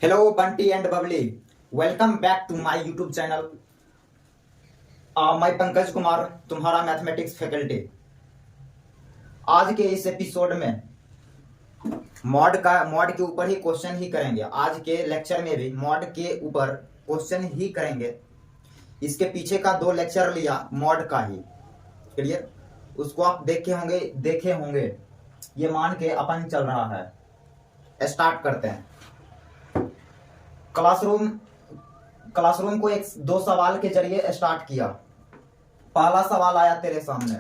Hello, Bunty and Bubbly. Welcome back to my YouTube channel. मैं पंकज कुमार, तुम्हारा mathematics faculty. आज के इस एपिसोड में मॉड के ऊपर ही क्वेश्चन ही करेंगे। आज के लेक्चर में भी मॉड के ऊपर क्वेश्चन ही करेंगे। इसके पीछे का 2 लेक्चर लिया मॉड का ही, क्लियर। उसको आप देखे होंगे। ये मान के अपन चल रहा है। स्टार्ट करते हैं। क्लासरूम को 2 सवाल के जरिए स्टार्ट किया। पहला सवाल आया तेरे सामने।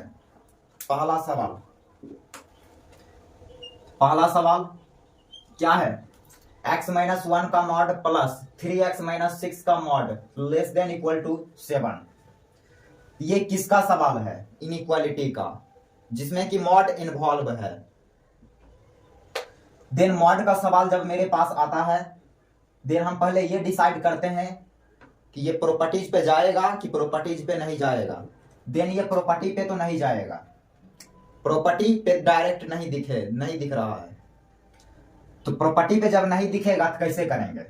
पहला सवाल क्या है? x-1 का मॉड प्लस 3x-6 का mod less than equal to 7। ये किसका सवाल है? इनइक्वालिटी का, जिसमें कि मॉड इन्वॉल्व है। देन मॉड का सवाल जब मेरे पास आता है, देन हम पहले ये डिसाइड करते हैं कि ये प्रॉपर्टीज पे जाएगा कि प्रॉपर्टीज पे नहीं जाएगा। देन ये प्रॉपर्टी पे तो नहीं जाएगा, प्रॉपर्टी पे डायरेक्ट नहीं दिख रहा है। तो प्रॉपर्टी पे जब नहीं दिखेगा तो कैसे करेंगे?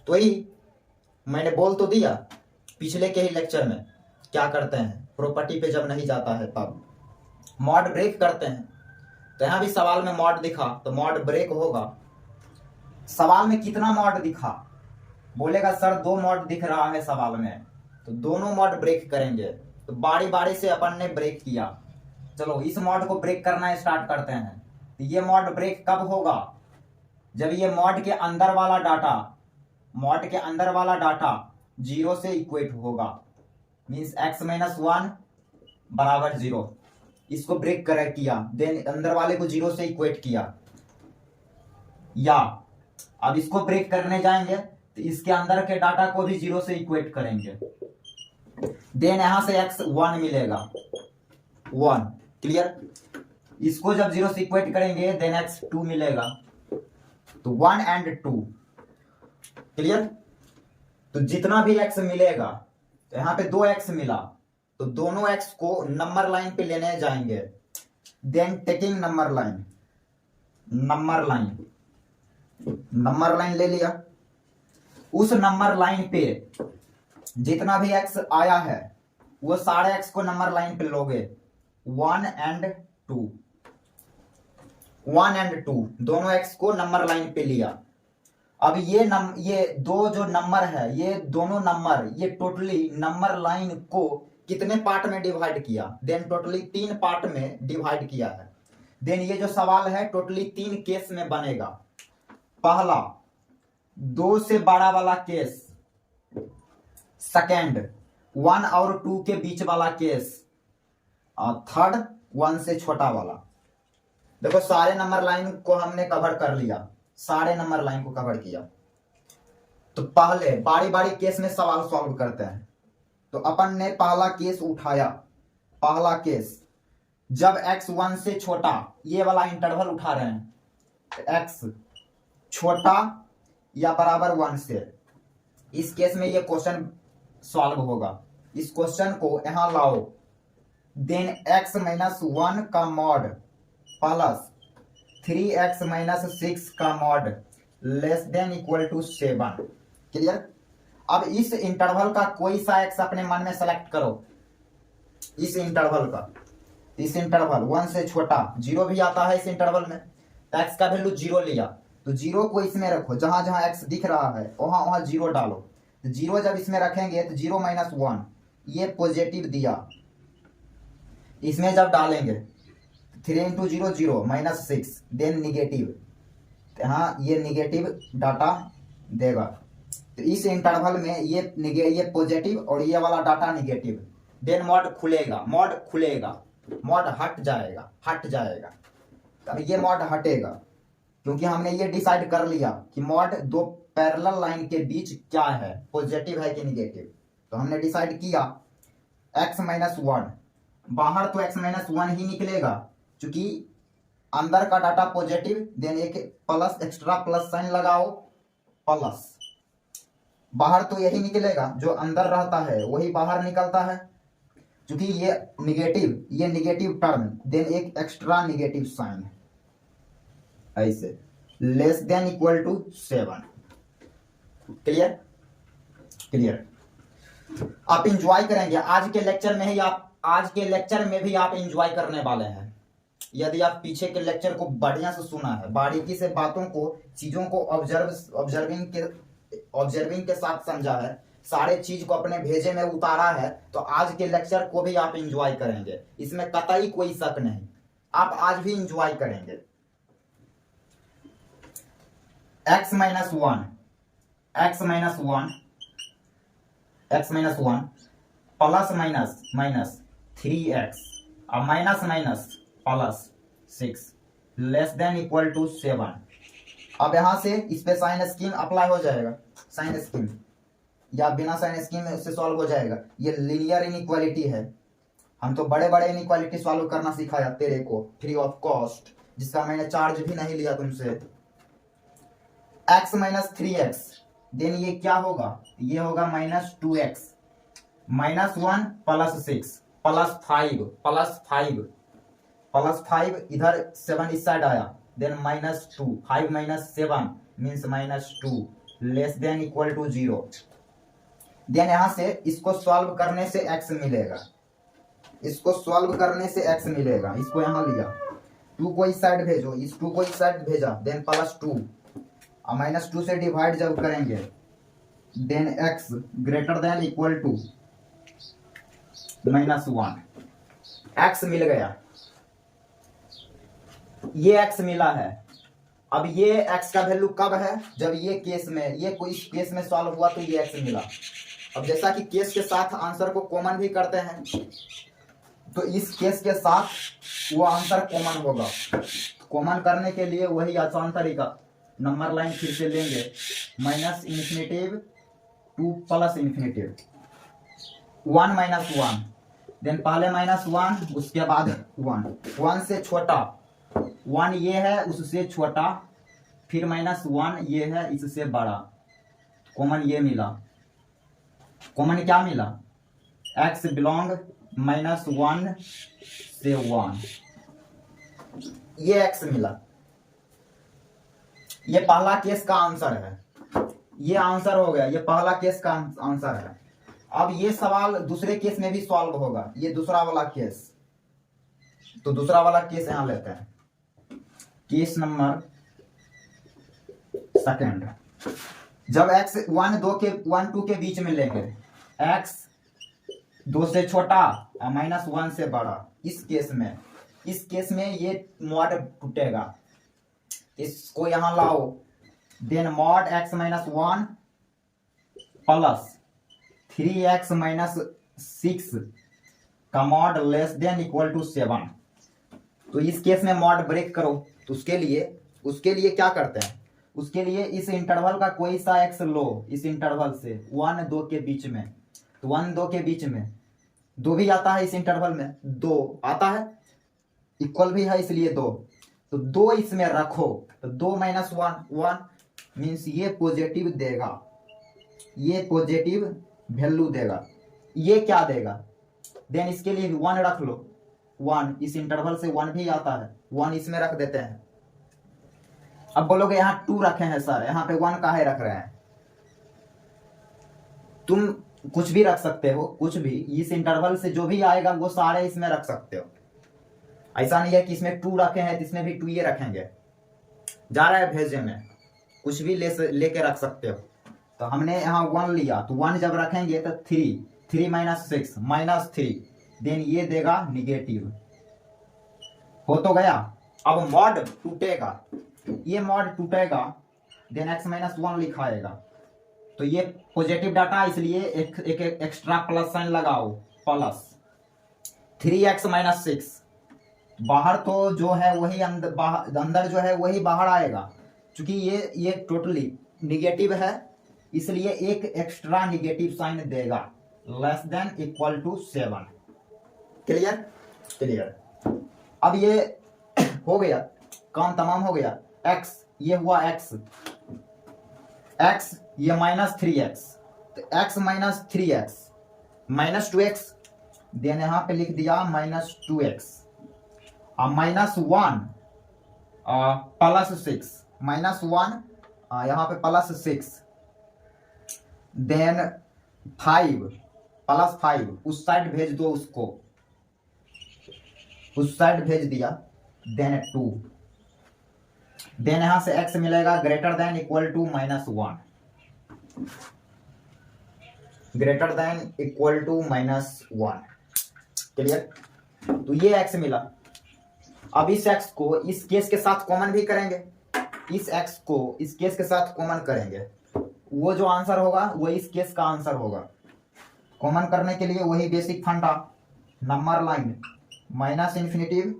तो ही मैंने बोल तो दिया पिछले के ही लेक्चर में क्या करते हैं। प्रॉपर्टी पे जब नहीं जाता है तब मॉड ब्रेक करते हैं। तो यहां भी सवाल में मॉड दिखा तो मॉड ब्रेक होगा। सवाल में कितना मॉड दिखा? बोलेगा सर 2 मॉड दिख रहा है सवाल में, तो दोनों मॉड ब्रेक करेंगे। तो बारी बारी से अपन ने ब्रेक किया। चलो इस मॉड को ब्रेक करना स्टार्ट करते हैं। तो ये मॉड ब्रेक कब होगा? जब ये मॉड के अंदर वाला डाटा 0 से इक्वेट होगा। मीन्स x-1 बराबर 0। इसको ब्रेक किया, देन अंदर वाले को 0 से इक्वेट किया। या अब इसको ब्रेक करने जाएंगे तो इसके अंदर के डाटा को भी 0 से इक्वेट करेंगे। देन यहां से x1 मिलेगा 1, क्लियर। इसको जब 0 से इक्वेट करेंगे देन x2 मिलेगा। तो 1 and 2, क्लियर। तो जितना भी x मिलेगा, तो यहां पे 2x मिला, तो दोनों x को नंबर लाइन पे लेने जाएंगे। देन टेकिंग नंबर लाइन ले लिया। उस नंबर लाइन पे जितना भी x आया है वो सारे x को नंबर लाइन पे लोगे। 1 and 2 दोनों x को नंबर लाइन पे लिया। अब ये 2 जो नंबर है, ये दोनों नंबर, ये टोटली नंबर लाइन को कितने पार्ट में डिवाइड किया? देन टोटली 3 पार्ट में डिवाइड किया है। देन ये जो सवाल है टोटली 3 केस में बनेगा। पहला 2 से बड़ा वाला केस, सेकेंड 1 और 2 के बीच वाला केस, और थर्ड 1 से छोटा वाला। देखो सारे नंबर लाइन को हमने कवर कर लिया, सारे नंबर लाइन को कवर किया। तो पहले बारी बारी केस में सवाल सॉल्व करते हैं। तो अपन ने पहला केस उठाया। पहला केस जब x1 से छोटा, ये वाला इंटरवल उठा रहे हैं, x छोटा या बराबर 1 से, इस केस में ये क्वेश्चन सॉल्व होगा। इस क्वेश्चन को यहां लाओ। देन x-1 का मॉड प्लस 3x-6 का mod less than equal to 7, clear. अब इस इंटरवल का कोई सा x अपने मन में सेलेक्ट करो। इस इंटरवल 1 से छोटा, 0 भी आता है इस इंटरवल में, तो x का वैल्यू 0 लिया, तो 0 को इसमें रखो। जहां जहां x दिख रहा है वहां 0 डालो। तो 0 जब इसमें रखेंगे तो 0-1, ये पॉजिटिव दिया। इसमें जब डालेंगे 3 × 0 0 -6, देन निगेटिव, यहाँ ये निगेटिव डाटा देगा। तो इस इंटरवल में ये पॉजिटिव और ये वाला डाटा निगेटिव। देन मॉड खुलेगा, मॉड हट जाएगा। अब ये मॉड हटेगा क्योंकि हमने ये डिसाइड कर लिया कि मॉड 2 पैरेलल लाइन के बीच क्या है, पॉजिटिव है कि निगेटिव। तो हमने डिसाइड किया x-1, बाहर तो x-1 ही निकलेगा क्योंकि अंदर का डाटा पॉजिटिव। देन एक प्लस, एक्स्ट्रा प्लस साइन लगाओ, प्लस। बाहर तो यही निकलेगा, जो अंदर रहता है वही बाहर निकलता है क्योंकि ये निगेटिव टर्म। देन एक एक्स्ट्रा निगेटिव साइन, ऐसे less than equal to 7। Clear clear. आप इंजॉय करेंगे आज के लेक्चर में ही, आज के लेक्चर में भी आप इंजॉय करने वाले हैं। यदि आप पीछे के लेक्चर को बढ़िया से सुना है, बारीकी से बातों को, चीजों को ऑब्जर्विंग के साथ समझा है, सारे चीज को अपने भेजे में उतारा है, तो आज के लेक्चर को भी आप इंजॉय करेंगे, इसमें कतई कोई शक नहीं। आप आज भी इंजॉय करेंगे। x minus one plus minus 3x और minus plus 6 less than equal to 7। अब यहां से इस पे साइन स्कीम अप्लाई हो जाएगा, साइन स्कीम या बिना साइन स्कीम से सॉल्व हो जाएगा। ये लीनियर इनइक्वालिटी है, हम तो बड़े बड़े इनइक्वालिटी सॉल्व करना सिखाया तेरे को फ्री ऑफ कॉस्ट, जिसका मैंने चार्ज भी नहीं लिया तुमसे। x माइनस 3x, देन ये क्या होगा, ये होगा minus 2x, minus 1 plus 6 plus 5 इधर 7 इस साइड आया, then minus 2, 5 minus 7 means minus 2 less than equal to 0। Then यहां से इसको सॉल्व करने से x मिलेगा, इसको सॉल्व करने से x मिलेगा, इसको यहां लिया, 2 को इस साइड भेजो, इस 2 को इस साइड भेजा, देन प्लस 2 और माइनस 2 से डिवाइड जब करेंगे, then x greater than equal to minus 1, x मिल गया, ये x मिला है। अब ये x का वैल्यू कब है, जब ये केस में, ये कोई केस में सॉल्व हुआ तो ये x मिला। अब जैसा कि केस के साथ आंसर को कॉमन भी करते हैं, तो इस केस के साथ वो आंसर कॉमन होगा। कॉमन करने के लिए वही आसान तरीका, नंबर लाइन फिर से लेंगे, minus infinitive to plus infinitive, 1 minus 1, then पहले माइनस 1 उसके बाद 1 से छोटा, 1 ये है उससे छोटा, फिर माइनस 1 ये है इससे बड़ा, कॉमन ये मिला। कॉमन क्या मिला, x बिलोंग माइनस 1 से 1, ये x मिला। ये पहला केस का आंसर है, ये आंसर हो गया, ये पहला केस का आंसर है। अब ये सवाल दूसरे केस में भी सॉल्व होगा, ये दूसरा वाला केस, तो दूसरा वाला केस यहां लेते हैं, केस नंबर सेकंड। जब x 1 2 के बीच में लेंगे, x 2 से छोटा और माइनस 1 से बड़ा, इस केस में ये मॉड टूटेगा, इसको यहां लाओ, then mod x minus 1 plus 3x minus 6 का mod less than equal to 7। तो इस केस में मॉड ब्रेक करो, तो उसके लिए क्या करते हैं, उसके लिए इस इंटरवल का कोई सा x लो, इस इंटरवल से 1 2 के बीच में, तो 1 2 के बीच में 2 भी आता है, इस इंटरवल में 2 आता है, इक्वल भी है इसलिए 2, तो 2 इसमें रखो, तो 2 माइनस 1 मीन्स ये पॉजिटिव देगा, ये पॉजिटिव वैल्यू देगा। ये क्या देगा, देन इसके लिए 1 रख लो, 1 इस इंटरवल से 1 भी आता है, 1 इसमें रख देते हैं। अब बोलोगे यहाँ 2 रखे हैं सर, यहाँ पे 1 काहे रख रहे हैं, तुम कुछ भी रख सकते हो, कुछ भी इस इंटरवल से जो भी आएगा वो सारे इसमें रख सकते हो। ऐसा नहीं है कि इसमें 2 रखे हैं तो इसमें भी 2 ये रखेंगे, जा रहा है भेजे में, कुछ भी लेके रख सकते हो। तो हमने यहाँ 1 लिया, तो 1 जब रखेंगे तो 3 माइनस 6 माइनस 3, देन ये देगा निगेटिव, हो तो गया। अब मॉड टूटेगा, ये मॉड टूटेगा, देन x माइनस 1 लिखाएगा, तो ये पॉजिटिव डाटा, इसलिए एक एक्स्ट्रा प्लस साइन लगाओ, प्लस 3x माइनस 6, बाहर तो जो है वही अंदर जो है वही बाहर आएगा, क्योंकि ये टोटली निगेटिव है, इसलिए एक एक्स्ट्रा निगेटिव साइन देगा, less than equal to 7। Clear. अब ये हो गया, काम तमाम हो गया। x ये हुआ x ये माइनस 3x, तो x minus 3x minus 2x, then यहां पे लिख दिया माइनस 2x और माइनस 1 प्लस 6, माइनस 1 यहाँ पे प्लस 6, देन 5 + 5 उस साइड भेज दो, उसको उस साइड भेज दिया, देन 2, देन यहां से x मिलेगा greater than equal to -1, greater than equal to -1। Clear? तो ये x मिला। अब इस x को इस केस के साथ कॉमन भी करेंगे, इस x को इस केस के साथ कॉमन करेंगे, वो जो आंसर होगा वो इस केस का आंसर होगा। कॉमन करने के लिए वही बेसिक फंडा, नंबर लाइन -∞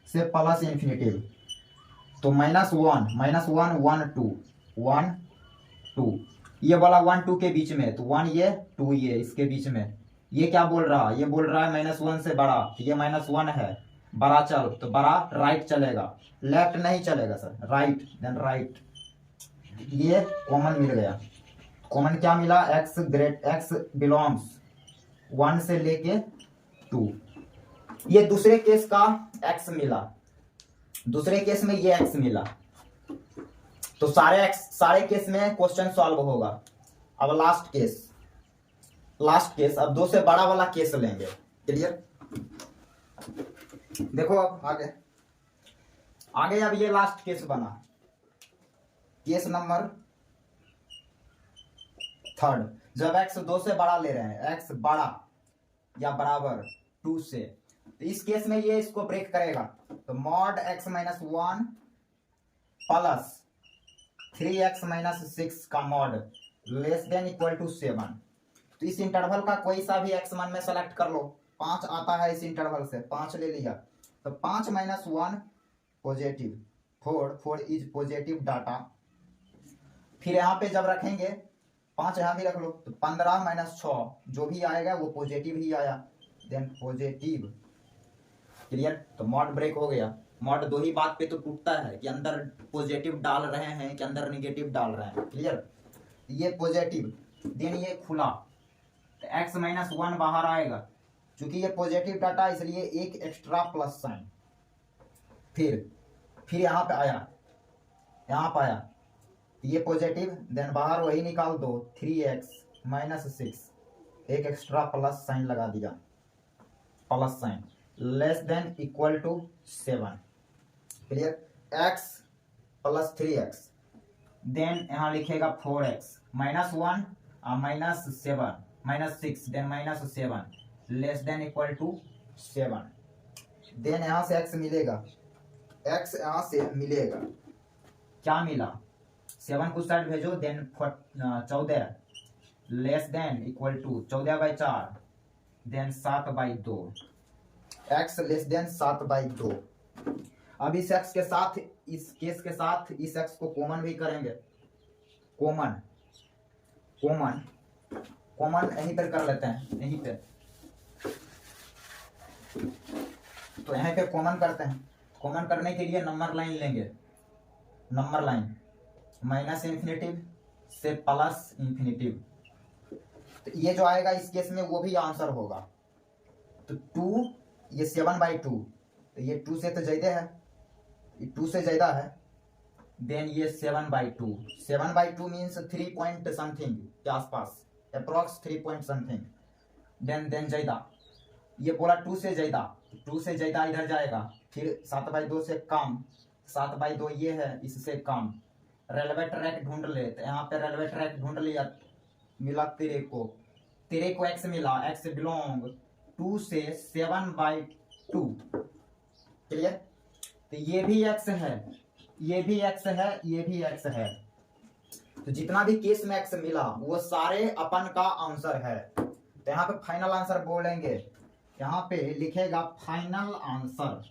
से +∞। तो -1 1 2 1 2, ये वाला 1 2 के बीच में, तो 1 ये 2 ये इसके बीच में। ये क्या बोल रहा है? ये बोल रहा है -1 से बड़ा, तो ये -1 है, बड़ा चल तो बड़ा राइट चलेगा, लेफ्ट नहीं चलेगा सर, राइट, देन राइट। ये कॉमन मिल गया। कॉमन क्या मिला? x बिलोंग्स 1 से लेके 2। ये दूसरे केस का x मिला, दूसरे केस में ये x मिला। तो सारे केस में क्वेश्चन सॉल्व होगा। अब लास्ट केस अब 2 से बड़ा वाला केस लेंगे। क्लियर? देखो अब आगे अब ये लास्ट केस बना, केस नंबर 3। जब x 2 से बड़ा ले रहे हैं, x बड़ा या बराबर 2 से, तो इस केस में ये इसको ब्रेक करेगा। तो mod x - 1 प्लस 3x - 6 का mod less than equal to 7। तो इस इंटरवल का कोई सा भी x मान में सेलेक्ट कर लो। 5 आता है इस इंटरवल से, 5 ले लिया, तो 5 - 1 पॉजिटिव, 4 इज पॉजिटिव डाटा। फिर यहाँ पे जब रखेंगे 5 यहाँ भी रख लो, तो 15 - 6 जो भी आएगा वो पॉजिटिव ही आया, देन पॉजिटिव। क्लियर? तो मॉड ब्रेक हो गया। मॉड दो ही बात पे तो टूटता है कि अंदर पॉजिटिव डाल रहे हैं कि अंदर नेगेटिव डाल रहे हैं। क्लियर? ये पॉजिटिव, देन ये खुला, तो x - 1 बाहर आएगा, क्योंकि ये पॉजिटिव डाटा इसलिए एक एक्स्ट्रा प्लस साइन। फिर यहाँ पे आया, ये पॉजिटिव, देन बाहर वही निकाल दो, 3x - 6, एक एक्स्ट्रा प्लस साइन लगा दिया, plus sign, less than equal to 7। Clear? x + 3x, then यहाँ लिखेगा 4x -1 -6, then -7 less than equal to 7। Then यहाँ से x मिलेगा, क्या मिला? 7 कुछ साइड भेजो, then 14 less than equal to 14/4, then 7/2, x less than 7/2। अब इस x के साथ, इस केस के साथ इस x को कॉमन भी करेंगे। कॉमन यहीं पर कर लेते हैं, यहीं पे, तो यहीं पे कॉमन करते हैं। कॉमन करने के लिए नंबर लाइन लेंगे, नंबर लाइन -∞ से +∞। तो ये जो आएगा इस केस में वो भी आंसर होगा। तो 2, ये 7/2, तो ये 2 से तो ज्यादा है, ये 2 से ज्यादा है, देन ये 7/2। 7/2 मीन्स 3 पॉइंट समथिंग के आसपास, अप्रोक्स 3 पॉइंट समथिंग। देन ज्यादा, ये बोला 2 से ज्यादा, 2 से ज्यादा इधर जाएगा। फिर 7/2 से कम, 7/2 ये है, इससे कम। रेलवे ट्रैक ढूंढ ले, तो यहाँ पे रेलवे ट्रैक ढूंढ लिया, मिला तेरे को x मिला, x बिलोंग 2 से 7/2। क्लियर? तो ये भी x है, ये भी x है, ये भी x है। तो जितना भी केस में x मिला वो सारे अपन का आंसर है। तो यहाँ पे फाइनल आंसर बोलेंगे, यहाँ पे लिखेगा final answer.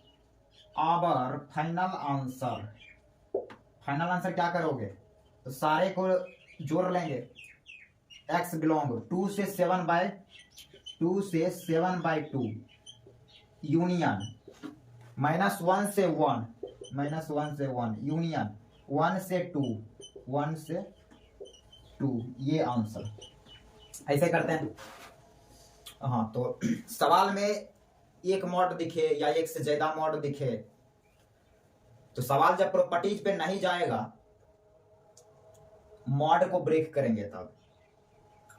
Our final answer क्या करोगे? तो सारे को जोड़ लेंगे, x बिलोंग 2 से 7/2 यूनियन -1 से 1 यूनियन 1 से 2 ये आंसर। ऐसे करते हैं। हाँ, तो सवाल में एक मॉड दिखे या एक से ज्यादा मॉड दिखे, तो सवाल जब प्रॉपर्टीज पे नहीं जाएगा, मॉड को ब्रेक करेंगे तब।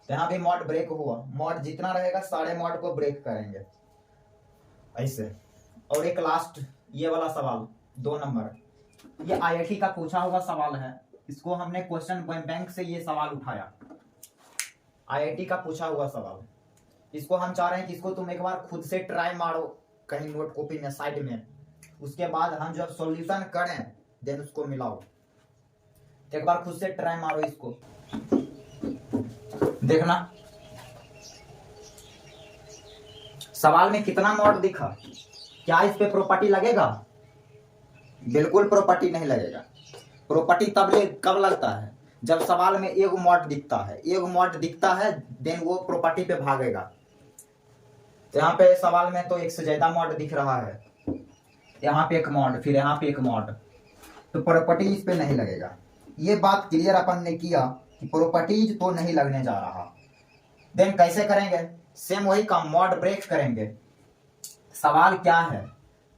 तो यहाँ भी मॉड ब्रेक हुआ, मॉड जितना रहेगा सारे मॉड को ब्रेक करेंगे ऐसे। और एक लास्ट ये वाला सवाल 2 नंबर, ये आईआईटी का पूछा हुआ सवाल है, इसको हमने क्वेश्चन बैंक से ये सवाल उठाया, आईआईटी का पूछा हुआ सवाल। इसको हम चाह रहे हैं कि इसको तुम एक बार खुद से ट्राई मारो कहीं नोट कॉपी में साइड में, उसके बाद हम जब सॉल्यूशन करें देन उसको मिलाओ। एक बार खुद से ट्राई मारो इसको, देखना सवाल में कितना मॉड दिखा। क्या इस पे प्रॉपर्टी लगेगा? बिल्कुल प्रॉपर्टी नहीं लगेगा। प्रॉपर्टी कब लगता है? जब सवाल में एक मॉड दिखता है, एक मॉड दिखता है देन वो प्रॉपर्टी पे भागेगा। तो यहाँ पे सवाल में तो एक से ज्यादा मॉड दिख रहा है, यहाँ पे एक मॉड, फिर यहाँ पे एक मॉड, तो प्रॉपर्टी इस पे नहीं लगेगा। ये बात क्लियर अपन ने किया कि प्रॉपर्टीज तो नहीं लगने जा रहा। देन कैसे करेंगे? सेम वही काम, मॉड ब्रेक करेंगे। सवाल क्या है?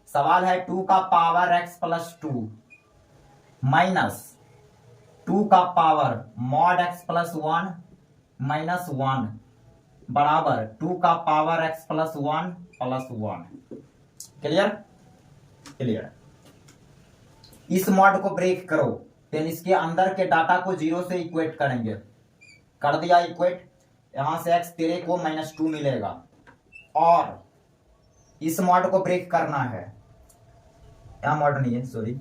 सवाल है 2 का पावर x प्लस 2 माइनस 2 का power mod x plus 1 minus 1 बराबर 2 का power x plus 1 plus 1। Clear? Clear. इस मॉड को ब्रेक करो, फिर इसके अंदर के डाटा को 0 से इक्वेट करेंगे। कर दिया इक्वेट, यहां से x तेरे को -2 मिलेगा। और इस मॉड को ब्रेक करना है, यहां मॉड नहीं है सॉरी,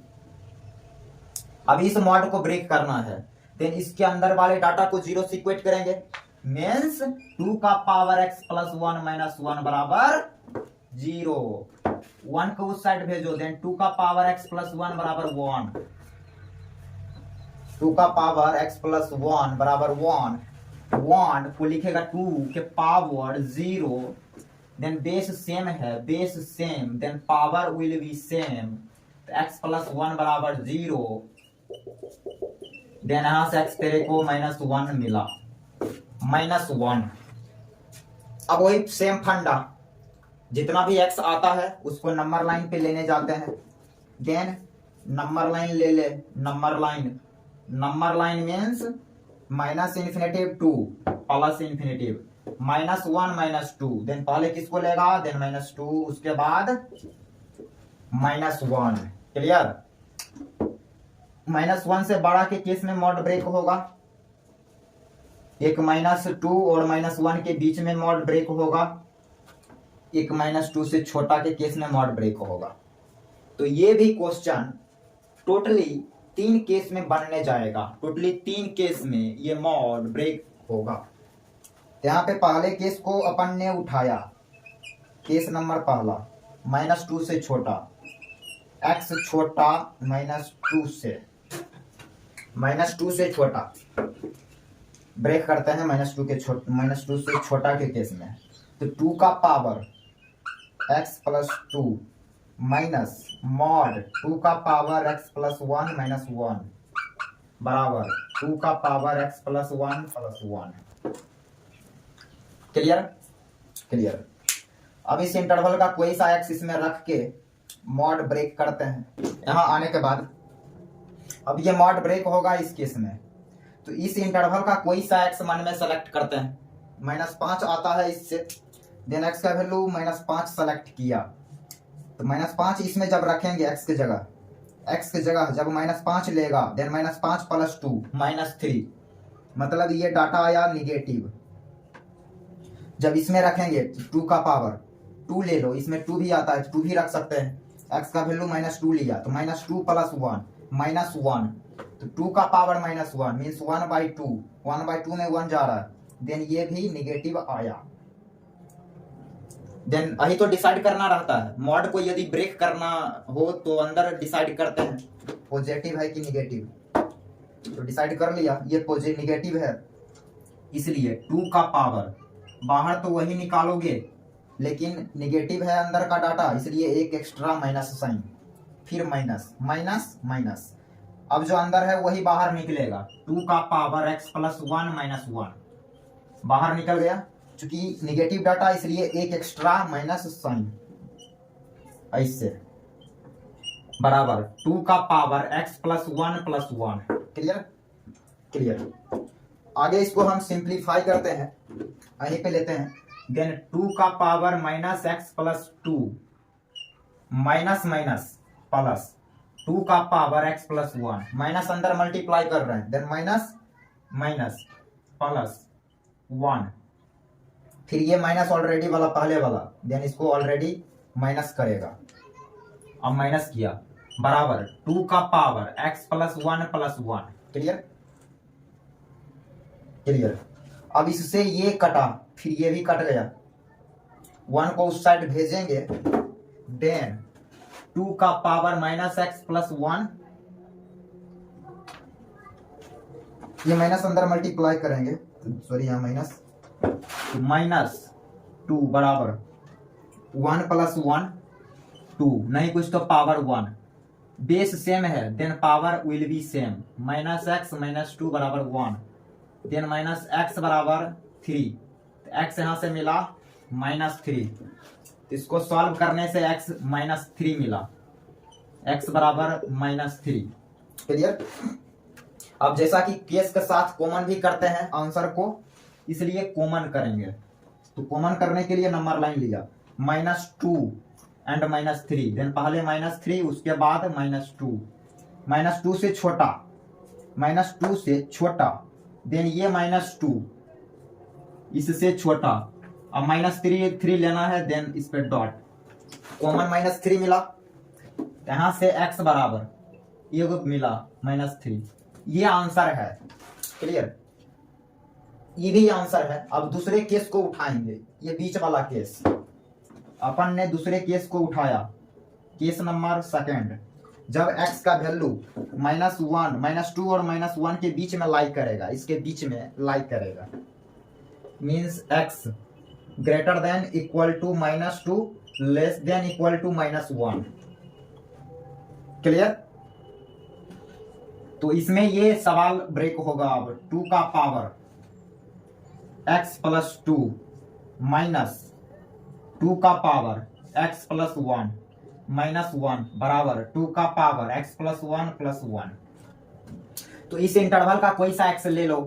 अब इस मॉड को ब्रेक करना है, देन इसके अंदर वाले डाटा को 0 से इक्वेट करेंगे। मीन्स 2 का पावर x प्लस 1 माइनस 1 बराबर 0। 1 को उस साइड भेजो, देन 2 का पावर x प्लस 1 बराबर 1। 2 का पावर x प्लस 1 बराबर 1। 1 को लिखेगा 2 के पावर 0, देन बेस सेम है, base same, then power will be same. तो x प्लस 1 बराबर 0, देन यहां से x तेरे को -1 मिला, -1। अब वही सेम फंडा, जितना भी x आता है उसको नंबर लाइन पे लेने जाते हैं। देन नंबर लाइन ले ले, number line means -∞2 plus ∞, -1 -2, then पहले किसको लेगा, देन -2, उसके बाद -1। क्लियर? -1 से बड़ा के केस में मॉड ब्रेक होगा, एक -2 और -1 के बीच में मॉड ब्रेक होगा, एक -2 से छोटा के केस में मॉड ब्रेक होगा। तो ये भी क्वेश्चन टोटली 3 केस में बनने जाएगा, टोटली 3 केस में ये मॉड ब्रेक होगा। यहाँ पे पहले केस को अपन ने उठाया, केस नंबर पहला, -2 से छोटा, x छोटा -2 से छोटा ब्रेक करते हैं, -2 से छोटा के केस में। तो 2 का power x plus 2 minus mod 2 का पावर x प्लस 1 माइनस 1 बराबर 2 का power x plus 1 plus 1। Clear? Clear. अब इस इंटरवल का कोई सा x इसमें रख के मॉड ब्रेक करते हैं। यहां आने के बाद अब ये मॉड ब्रेक होगा इस केस में, तो इस इंटरवल का कोई सा x मन में सेलेक्ट करते हैं। -5 आता है इससे, देन x का वैल्यू -5 सेलेक्ट किया, तो -5 इसमें जब रखेंगे x की जगह जब -5 लेगा, देन -5 प्लस 2 -3, मतलब ये डाटा आया निगेटिव। जब इसमें रखेंगे 2 का पावर 2 ले लो, इसमें 2 भी आता है, 2 भी रख सकते हैं। x का वैल्यू -2 लिया, तो -2 प्लस 1 -1, तो 2 का पावर -1 मीन्स 1/2, 1/2 में 1 जा रहा है, देन ये भी निगेटिव आया। देन यही तो डिसाइड करना रहता है, मॉड को यदि ब्रेक करना हो तो अंदर डिसाइड करते हैं पॉजिटिव है कि निगेटिव, तो डिसाइड कर लिया ये पॉजिटिव निगेटिव है, इसलिए 2 का पावर बाहर तो वही निकालोगे लेकिन निगेटिव है अंदर का डाटा, इसलिए एक एक्स्ट्रा माइनस साइन, फिर माइनस। अब जो अंदर है वही बाहर निकलेगा, 2 का पावर x प्लस 1 माइनस 1 बाहर निकल गया, चूंकि निगेटिव डाटा इसलिए एक एक्स्ट्रा माइनस साइन, ऐसे बराबर 2 का power x plus 1 plus 1। Clear? Clear. आगे इसको हम सिंप्लीफाई करते हैं, यहीं पे लेते हैं। देन 2 का power minus x plus 2 minus minus plus 2 का पावर एक्स प्लस 1 माइनस अंदर मल्टीप्लाई कर रहे हैं, देन माइनस माइनस प्लस 1, फिर ये माइनस ऑलरेडी वाला पहले वाला, देन इसको ऑलरेडी माइनस करेगा। अब माइनस किया बराबर 2 का power x plus 1 plus 1। Clear clear. अब इससे ये कटा, फिर ये भी कट गया, 1 को उस साइड भेजेंगे, देन 2 का पावर माइनस एक्स प्लस 1, ये माइनस अंदर मल्टीप्लाई करेंगे, सॉरी यहाँ माइनस, माइनस 2 बराबर 1 प्लस 1 2, नहीं कुछ तो पावर 1, बेस सेम है, then power will be same, minus x minus 2 बराबर 1, देन माइनस एक्स बराबर 3, एक्स यहां से मिला माइनस 3, इसको सॉल्व करने से एक्स माइनस 3 मिला, एक्स बराबर माइनस 3। क्लियर। अब जैसा कि केस के साथ कॉमन भी करते हैं आंसर को, इसलिए कॉमन करेंगे, तो कॉमन करने के लिए नंबर लाइन लिया, माइनस 2 एंड माइनस 3, देन पहले माइनस 3 उसके बाद माइनस 2, माइनस 2 से छोटा, माइनस 2 से छोटा, देन ये माइनस 2 इससे छोटा, अब माइनस 3 लेना है, देन इस पे डॉट, कॉमन माइनस 3 मिला, यहां से x बराबर ये मिला माइनस 3, ये आंसर है। क्लियर, ये भी आंसर है। अब दूसरे केस को उठाएंगे, ये बीच वाला केस, अपन ने दूसरे केस को उठाया, केस नंबर सेकंड, जब x का वैल्यू माइनस 1 माइनस 2 और माइनस 1 के बीच में लाई करेगा, इसके बीच में लाई करेगा, means x greater than equal to minus 2 less than equal to minus 1। Clear. तो इसमें ये सवाल ब्रेक होगा। अब 2 का पावर x प्लस 2 माइनस 2 का पावर x प्लस 1 माइनस 1 बराबर 2 का पावर x प्लस 1 प्लस 1। तो इस इंटरवल का कोई सा x ले लो,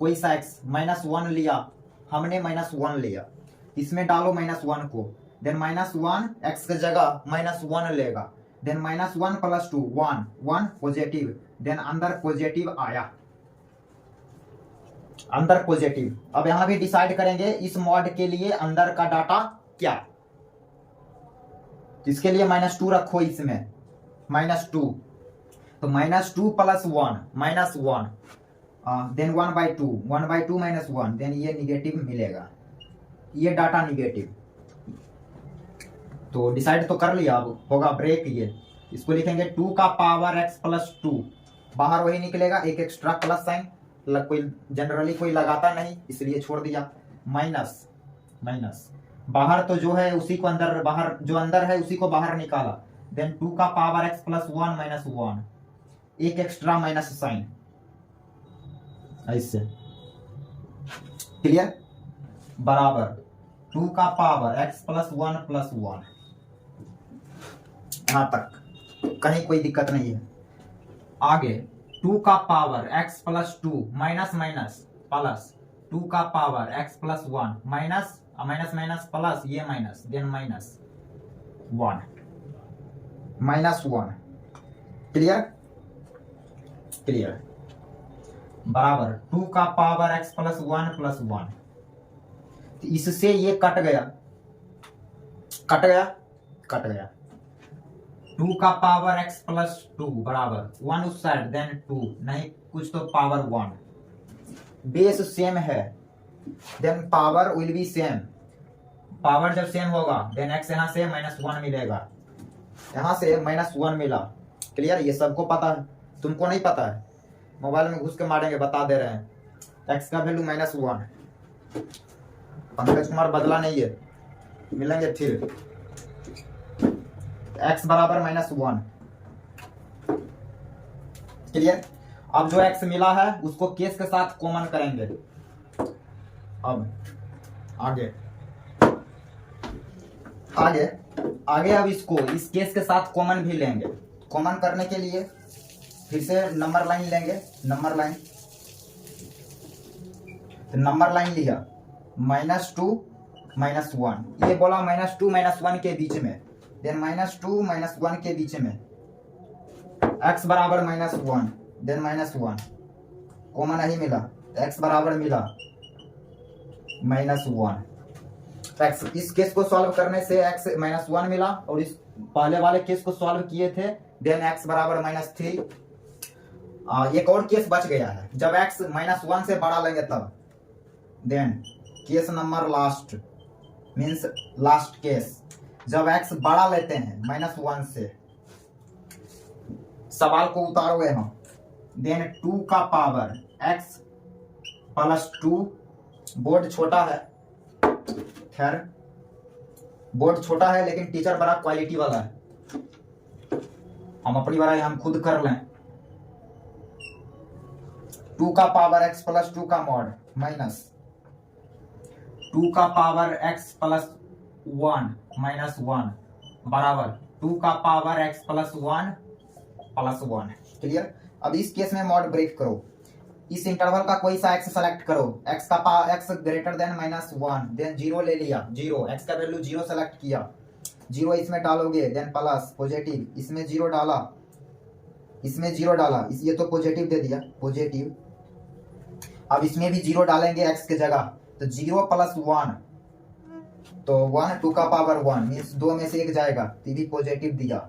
कोई सा x, माइनस 1 लिया हमने, माइनस 1 लिया, इसमें डालो माइनस 1 को, देन माइनस 1 x की जगह माइनस 1 लेगा, then minus 1 plus 2 1 1 positive, then अंदर पॉजिटिव आया, अंदर पॉजिटिव। अब यहां भी डिसाइड करेंगे इस मॉड के लिए अंदर का डाटा क्या, इसके लिए माइनस 2 रखो, इसमें माइनस 2, तो minus 2 plus 1 minus 1, then 1/2 minus 1, then ये निगेटिव मिलेगा, ये डाटा निगेटिव। तो डिसाइड तो कर लिया, अब होगा ब्रेक, ये इसको लिखेंगे 2 का पावर x प्लस 2, बाहर वही निकलेगा, एक एक्स्ट्रा प्लस साइन, कोई जनरली कोई लगाता नहीं इसलिए छोड़ दिया, माइनस माइनस, बाहर तो जो है उसी को अंदर, बाहर जो अंदर है उसी को बाहर निकाला, देन 2 का पावर x प्लस 1 माइनस 1, एक एक्स्ट्रा माइनस साइन, ऐसे। क्लियर, बराबर 2 का पावर x प्लस 1 प्लस 1, यहां तक कहीं कोई दिक्कत नहीं है। आगे 2 का power x plus 2 minus minus plus 2 का power x plus 1 minus minus minus plus, ये minus, then minus 1 minus 1। Clear clear, बराबर 2 का पावर x प्लस 1 प्लस 1, इससे ये कट गया, कट गया, कट गया, 2 का पावर x प्लस 2 बराबर 1 उस साइड, देन 2, नहीं कुछ तो पावर 1, बेस सेम है, then power will be same, power जब सेम होगा देन x यहां से माइनस 1 मिलेगा, यहां से माइनस 1 मिला। क्लियर, ये सबको पता है, तुमको नहीं पता है, मोबाइल में घुस के मारेंगे, बता दे रहे हैं, x का वैल्यू माइनस 1, पंकज कुमार बदला नहीं है, मिलेंगे फिर, x बराबर माइनस 1। क्लियर, अब जो x मिला है उसको केस के साथ कॉमन करेंगे। अब आगे आगे आगे अब इसको इस केस के साथ कॉमन भी लेंगे। कॉमन करने के लिए फिर से नंबर लाइन लेंगे, नंबर लाइन, तो नंबर लाइन लिया -2 -1, ये बोला -2 -1 के बीच में, देन -2 -1 के बीच में x बराबर -1, देन -1 कॉमन नहीं मिला तो x बराबर मिला -1। तो x, इस केस को सॉल्व करने से x -1 मिला, और इस पहले वाले केस को सॉल्व किए थे, देन x बराबर -3। एक और केस बच गया है, जब x -1 से बड़ा लेंगे तब, then case number last means last case, जब x बड़ा लेते हैं -1 से, सवाल को उतारोगे हम, देन 2 का पावर x +2, बोर्ड छोटा है, खैर बोर्ड छोटा है लेकिन टीचर बड़ा क्वालिटी वाला है, हम अपनी बड़ाई हम खुद कर लें। 2 का पावर x +2 का मॉड माइनस 2 का पावर x +1 -1 बराबर 2 का पावर x +1 +1। क्लियर। अब इस केस में मॉड ब्रेक करो, इस इंटरवल का कोई सा x सेलेक्ट करो, x का x ग्रेटर देन -1, देन 0 ले लिया, 0 x का वैल्यू 0 सेलेक्ट किया, 0 इसमें डालोगे, देन प्लस पॉजिटिव, इसमें 0 डाला, इसमें 0 डाला, इस ये तो पॉजिटिव दे दिया, पॉजिटिव। अब इसमें भी 0 डालेंगे x के जगह, तो 0 + 1 तो 1, 2 का पावर 1 मीन्स 2 में से 1 जाएगा, तो भी पॉजिटिव दिया,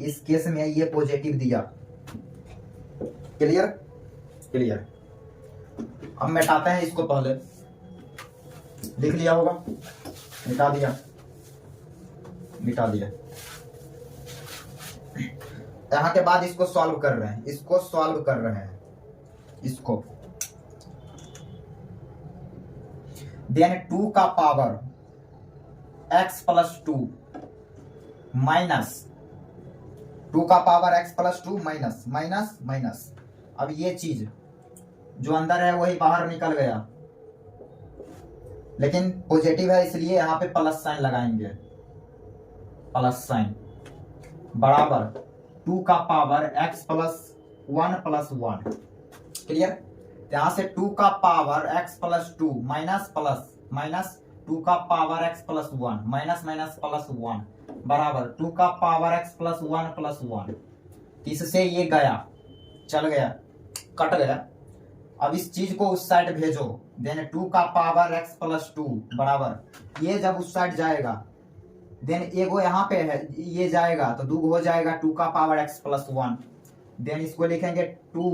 इस केस में ये पॉजिटिव दिया। Clear clear. अब मिटाते हैं इसको, पहले लिख लिया होगा, मिटा दिया, मिटा दिया। यहां के बाद इसको सॉल्व कर रहे हैं, इसको सॉल्व कर रहे हैं, इसको, देन 2 का पावर x +2 माइनस 2 का power x +2 minus minus minus. अब ये चीज जो अंदर है वही बाहर निकल गया, लेकिन पॉजिटिव है इसलिए यहां पे प्लस साइन लगाएंगे, प्लस साइन बराबर 2 का पावर x +1 +1। क्लियर। यहां से 2 का power x +2 minus plus minus 2 का पावर x +1 माइनस माइनस +1 बराबर 2 का पावर x +1 +1। इससे ये गया, चल गया, कट गया। अब इस चीज को उस साइड भेजो, देन 2 का पावर x +2 बराबर, ये जब उस साइड जाएगा, देन एगो यहाँ पे है, ये जाएगा तो 2 हो जाएगा 2 का पावर x +1, देन इसको लिखेंगे 2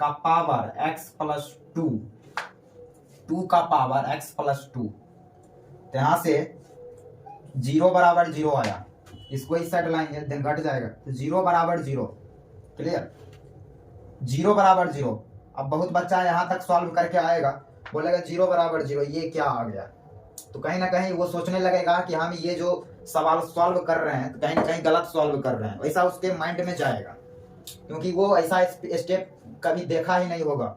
का पावर x +2, 2 का पावर x +2। तो यहां से 0 बराबर 0 आया, इसको इस साइड लाएंगे, देन घट जाएगा, तो 0 बराबर 0। क्लियर। 0 बराबर 0। अब बहुत बच्चा यहाँ तक सॉल्व करके आएगा, बोलेगा 0 बराबर 0, ये क्या आ गया, तो कहीं ना कहीं वो सोचने लगेगा कि हम ये जो सवाल सॉल्व कर रहे हैं तो कहीं ना कहीं गलत सॉल्व कर रहे हैं, वैसा उसके माइंड में जाएगा, क्योंकि वो ऐसा स्टेप कभी देखा ही नहीं होगा।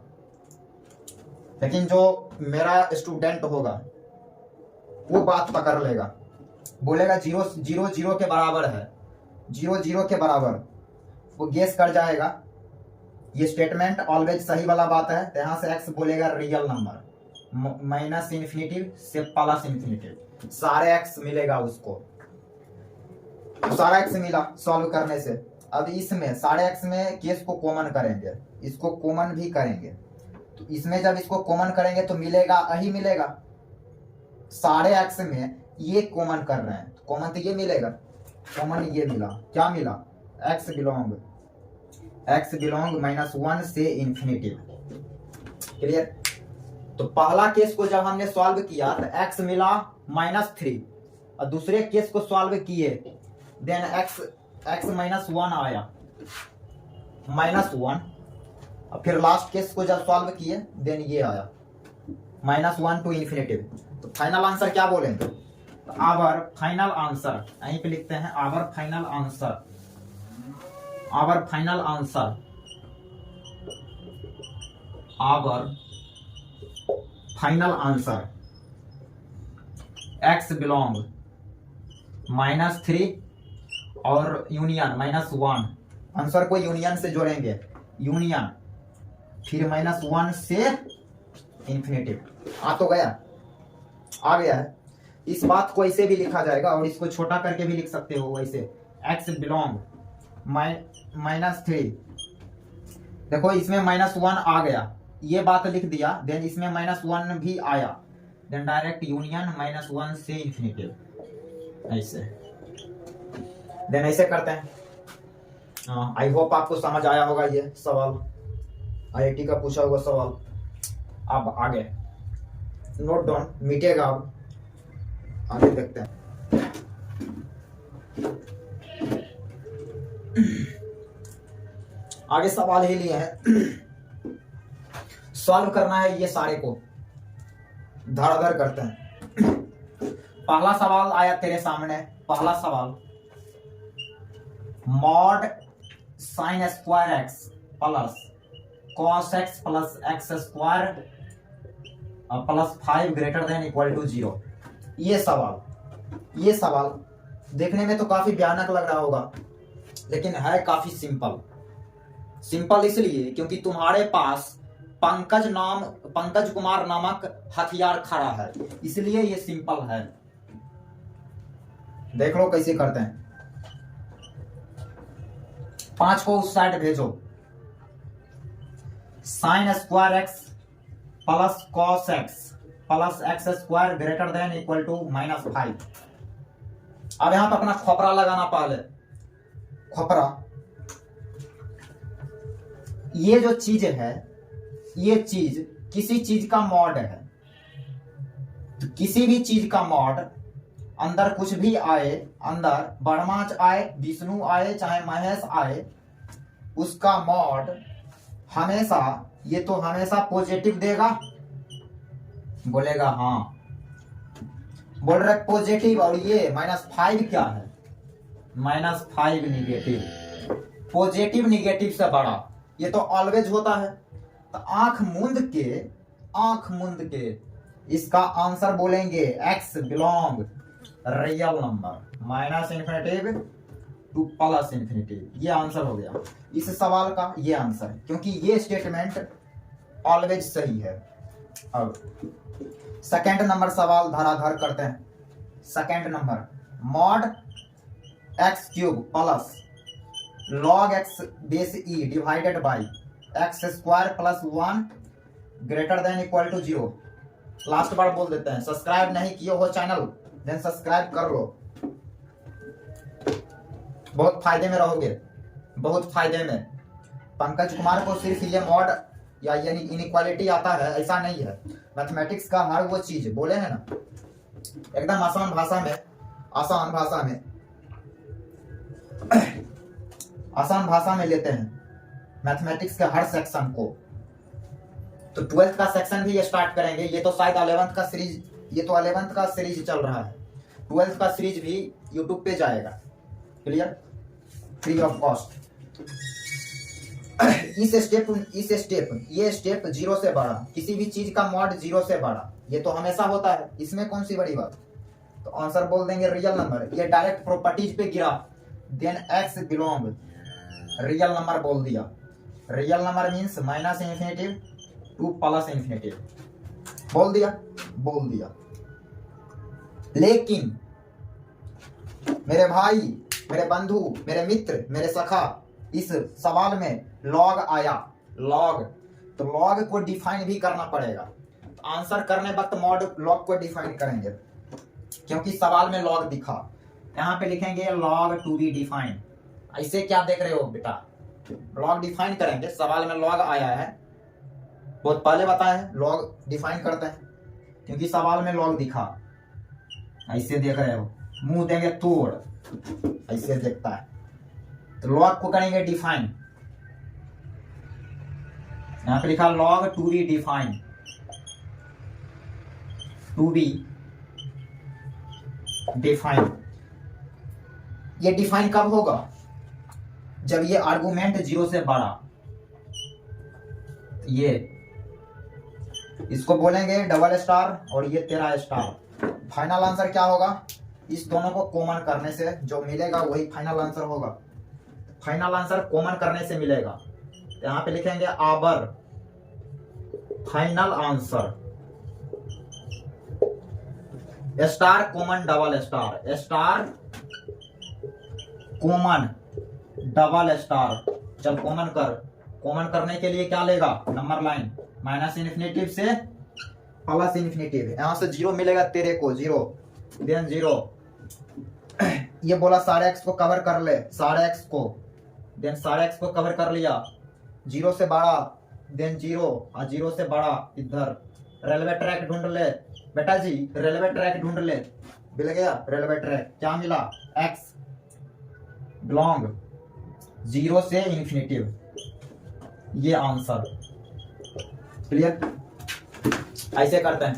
लेकिन जो मेरा स्टूडेंट होगा वो बात पकड़ लेगा, बोलेगा 0 0 0 के बराबर है, 0 0 के बराबर, वो गेस कर जाएगा। ये स्टेटमेंट ऑलवेज सही वाला बात है, तो यहाँ से x बोलेगा रियल नंबर, -∞ से +∞, सारे x मिलेगा उसको, तो सारा x मिला सॉल्व करने से। अब इसमें सारे x में केस को कॉमन करेंगे, इसको कॉमन भी करेंगे, तो इसमें जब इसको कॉमन करेंगे तो मिलेगा यही मिलेगा, सारे x में ये कॉमन कर रहे हैं, कॉमन तो ये मिलेगा, कॉमन ये मिला, क्या मिला, x बिलोंग -1 से ∞। क्लियर। तो पहला केस को जब हमने सॉल्व किया तो x मिला -3, और दूसरे केस को सॉल्व किए, देन x -1 आया, -1, और फिर लास्ट केस को जब सॉल्व किए देन ये आया -1 to ∞। तो फाइनल आंसर क्या बोलेंगे, आवर फाइनल आंसर, यहीं पे लिखते हैं our final answer, our final answer, our final answer x belong -3 और यूनियन -1, आंसर को यूनियन से जोड़ेंगे, यूनियन फिर -1 से इन्फिनेटिव। आ तो गया, आ गया है। इस बात को ऐसे भी लिखा जाएगा और इसको छोटा करके भी लिख सकते हो वैसे, एक्स बिलोंग -3। देखो इसमें -1 आ गया, ये बात लिख दिया, देन इसमें -1 भी आया, देन डायरेक्ट यूनियन -1 से इन्फिनेटिव, ऐसे। देन ऐसे करते हैं। आई होप आपको समझ आया होगा ये सवाल, आईआईटी का पूछा हुआ सवाल। अब आगे नोट डाउन मिटेगा, अब आगे देखते हैं। आगे सवाल ही लिए हैं, सॉल्व करना है ये सारे को, धड़ाधड़ करते हैं। पहला सवाल आया तेरे सामने, पहला सवाल, mod sin square x plus cos x plus x square plus 5 greater than equal to 0। ये सवाल देखने में तो काफी भयानक लग रहा होगा, लेकिन है काफी सिंपल इसलिए क्योंकि तुम्हारे पास पंकज कुमार नामक हथियार खड़ा है, इसलिए ये सिंपल है। देख लो कैसे करते हैं। 5 को उस साइड भेजो, sine square x plus cos x plus x square greater than equal to -5। अब यहां पर अपना खोपरा लगाना, पहले खोपरा। ये जो चीज है, ये चीज किसी चीज का मॉड है, तो किसी भी चीज का मॉड, अंदर कुछ भी आए, अंदर बड़माच आए, विष्णु आए, चाहे महेश आए, उसका मॉड हमेशा, ये तो हमेशा पॉजिटिव देगा, बोलेगा हाँ, बोल रहे पॉजिटिव। और ये -5 क्या है, -5 निगेटिव। पॉजिटिव निगेटिव से बड़ा ये तो ऑलवेज होता है। तो आंख मूंद के इसका आंसर बोलेंगे x belong real number -infinitive to plus infinitive. ये आंसर हो गया इस सवाल का, ये आंसर, क्योंकि ये स्टेटमेंट ऑलवेज सही है। अब सेकंड नंबर सवाल धराधर करते हैं। Second number, mod x cube plus log x base e divided by x square plus 1 greater than equal to 0। Last बार बोल देते हैं, सब्सक्राइब नहीं किए हो चैनल, देन सब्सक्राइब कर लो, बहुत फायदे में रहोगे, बहुत फायदे में। पंकज कुमार को सिर्फ ये मॉड या यानी इनइक्वालिटी आता है ऐसा नहीं है, मैथमेटिक्स का हर वो चीज बोले हैं ना, एकदम आसान भाषा में लेते हैं मैथमेटिक्स के हर सेक्शन को। तो 12th का सेक्शन भी स्टार्ट करेंगे, ये तो शायद 11th का सीरीज, ये तो 11th का सीरीज चल रहा है, 12th का सीरीज भी यूट्यूब पे जाएगा, क्लियर, फ्री ऑफ कॉस्ट। ये स्टेप 0 से बड़ा, किसी भी चीज का मॉड 0 से बड़ा, ये तो हमेशा होता है, इसमें कौन सी बड़ी बात। तो आंसर बोल देंगे रियल नंबर। ये डायरेक्ट प्रॉपर्टीज पे गिरा, then x belong real number बोल दिया। Real number means -minus infinitive to plus infinitive, बोल दिया। लेकिन मेरे भाई, मेरे बंधु, मेरे मित्र, मेरे सखा, इस सवाल में लॉग आया, तो लॉग को डिफाइन भी करना पड़ेगा। आंसर करने वक्त मॉड लॉग को डिफाइन करेंगे, क्योंकि सवाल में लॉग दिखा, यहाँ पे लिखेंगे लॉग टू बी डिफाइन। ऐसे क्या देख रहे हो बेटा, लॉग डिफाइन करेंगे, सवाल में लॉग आया है, बहुत पहले बताया है लॉग डिफाइन करते हैं, क्योंकि सवाल में लॉग दिखा। ऐसे देख रहे हो, मुंह देंगे तोड़, ऐसे देखता है, तो लॉग को करेंगे डिफाइन। यहां पे लिखा log to be define, to be define. ये डिफाइन कब होगा, जब ये आर्गुमेंट 0 से बड़ा, ये इसको बोलेंगे डबल स्टार और ये तेरा स्टार। फाइनल आंसर क्या होगा, इस दोनों को कॉमन करने से जो मिलेगा वही फाइनल आंसर होगा। फाइनल आंसर कॉमन करने से मिलेगा, यहाँ पे लिखेंगे आबर final answer star common double star, star common double star. चल कॉमन कर, कॉमन करने के लिए क्या लेगा, नंबर लाइन माइनस इन्फिनेटिव से प्लस इन्फिनेटिव, यहां से जीरो मिलेगा तेरे को, जीरो देन जीरो। ये बोला सारे एक्स को कवर कर ले, सारे एक्स को, देन सारे एक्स को कवर कर लिया, जीरो से बड़ा देन जीरो और जीरो से बड़ा इधर। रेलवे ट्रैक ढूंढ ले बेटा जी, रेलवे ट्रैक ढूंढ ले, मिल गया रेलवे ट्रैक, क्या मिला, एक्स बिलोंग जीरो से इन्फिनेटिव, ये आंसर। क्लियर, ऐसे करते हैं।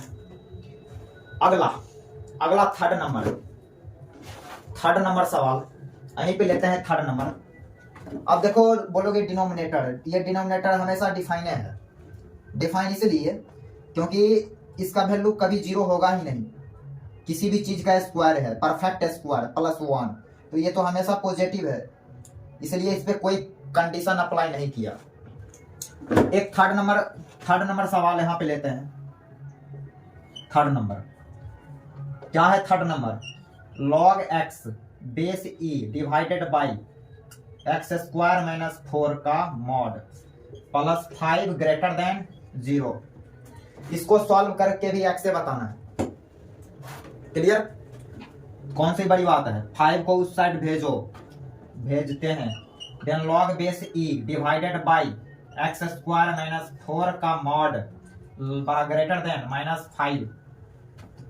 अगला थर्ड नंबर सवाल यहीं पे लेते हैं, थर्ड नंबर। अब देखो बोलोगे डिनोमिनेटर, ये डिनोमिनेटर हमेशा डिफाइन है, डिफाइन इसलिए क्योंकि इसका वैल्यू कभी जीरो होगा ही नहीं, किसी भी चीज का स्क्वायर है, परफेक्ट स्क्वायर प्लस वन, तो ये तो हमेशा पॉजिटिव है, इसलिए इस पे कोई कंडीशन अप्लाई नहीं किया। एक थर्ड नंबर सवाल यहां पे लेते हैं। थर्ड नंबर क्या है, third number log x base e divided by x square minus 4 का मॉड प्लस 5 ग्रेटर देन 0। इसको सॉल्व करके भी x से बताना है। क्लियर, कौन सी बड़ी बात है, 5 को उस साइड भेजते हैं, then log base e divided by x square minus 4 का mod greater than minus 5।